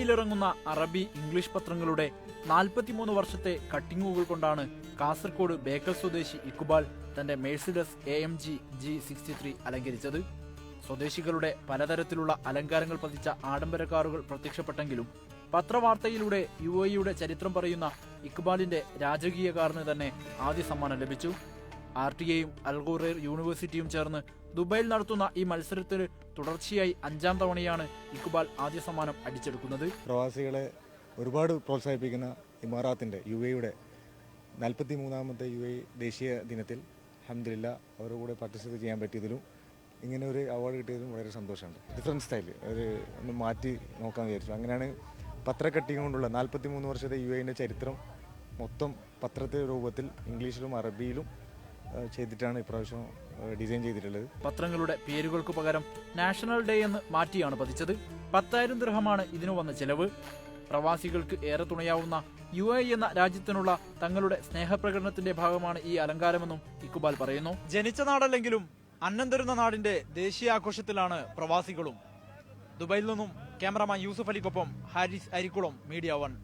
ദുബൈയിലിറങ്ങുന്ന അറബി ഇംഗ്ലീഷ് പത്രങ്ങളുടെ 43 വർഷത്തെ കട്ടിങ്ങുകൾ കൊണ്ടാണ് കാസർഗോഡ് ബേക്കൽ സ്വദേശി ഇക്ബാൽ തന്റെ മെഴ്സിഡസ് AMG G63 അലങ്കരിച്ചത്. സ്വദേശികളുടെ പലതരത്തിലുള്ള അലങ്കാരങ്ങൾ പതിച്ച ആഡംബര കാറുകൾ പ്രത്യക്ഷപ്പെട്ടെങ്കിലും പത്രവാർത്തയിലൂടെ UAE ചരിത്രം പറയുന്ന ഇക്ബാലിന്റെ രാജകീയ കാറിന് തന്നെ ആദ്യ സമ്മാനം ലഭിച്ചു. RTAയും അൽഖുറൈർ യൂണിവേഴ്സിറ്റിയും ചേർന്ന് ദുബൈയിൽ നടത്തുന്ന ഈ മത്സരത്തിൽ തുടർച്ചയായി 5ാം തവണയാണ് ഇക്ബാൽ ആദ്യ സമ്മാനം അടിച്ചെടുക്കുന്നത്. പ്രവാസികളെ ഒരുപാട് പ്രോത്സാഹിപ്പിക്കുന്ന ഇമാറാത്തിന്റെ UAE 43ാമത്തെ UAE ദേശീയ ദിനത്തിൽ അൽഹംദുലില്ലാ അവരുടെ കൂടെ പാർട്ടിസിപ്പേറ്റ് ചെയ്യാൻ പറ്റിയതിലും ഇങ്ങനെ ഒരു അവാർഡ് കിട്ടിയതിലും വളരെ സന്തോഷമുണ്ട്. ഡിഫറൻറ്റ് സ്റ്റൈൽ ഒന്ന് മാറ്റി നോക്കാൻ വിചാരിച്ചു. അങ്ങനെയാണ് പത്രക്കട്ടിങ് കൊണ്ടുള്ള 43 വർഷത്തെ UAE ചരിത്രം മൊത്തം പത്രത്തെ രൂപത്തിൽ ഇംഗ്ലീഷിലും അറബിയിലും ചെയ്തിട്ടാണ് ഇപ്രാവശ്യം ഡിസൈൻ ചെയ്തിട്ടുള്ളത്. പത്രങ്ങളുടെ പേരുകൾക്ക് പകരം നാഷണൽ ഡേ എന്ന് മാറ്റിയാണ് പതിച്ചത്. 10,000 ദിർഹമാണ് ഇതിനു വന്ന ചെലവ്. പ്രവാസികൾക്ക് ഏറെ തുണയാവുന്ന UAE എന്ന രാജ്യത്തിനുള്ള തങ്ങളുടെ സ്നേഹപ്രകടനത്തിന്റെ ഭാഗമാണ് ഈ അലങ്കാരമെന്നും ഇക്ബാൽ പറയുന്നു. ജനിച്ച നാടല്ലെങ്കിലും അന്നം തരുന്ന നാടിന്റെ ദേശീയാഘോഷത്തിലാണ് പ്രവാസികളും. ദുബൈയിൽ നിന്നും ക്യാമറമാൻ യൂസുഫ് അലിക്കൊപ്പം ഹാരിസ് അരിക്കുളം, മീഡിയ 1.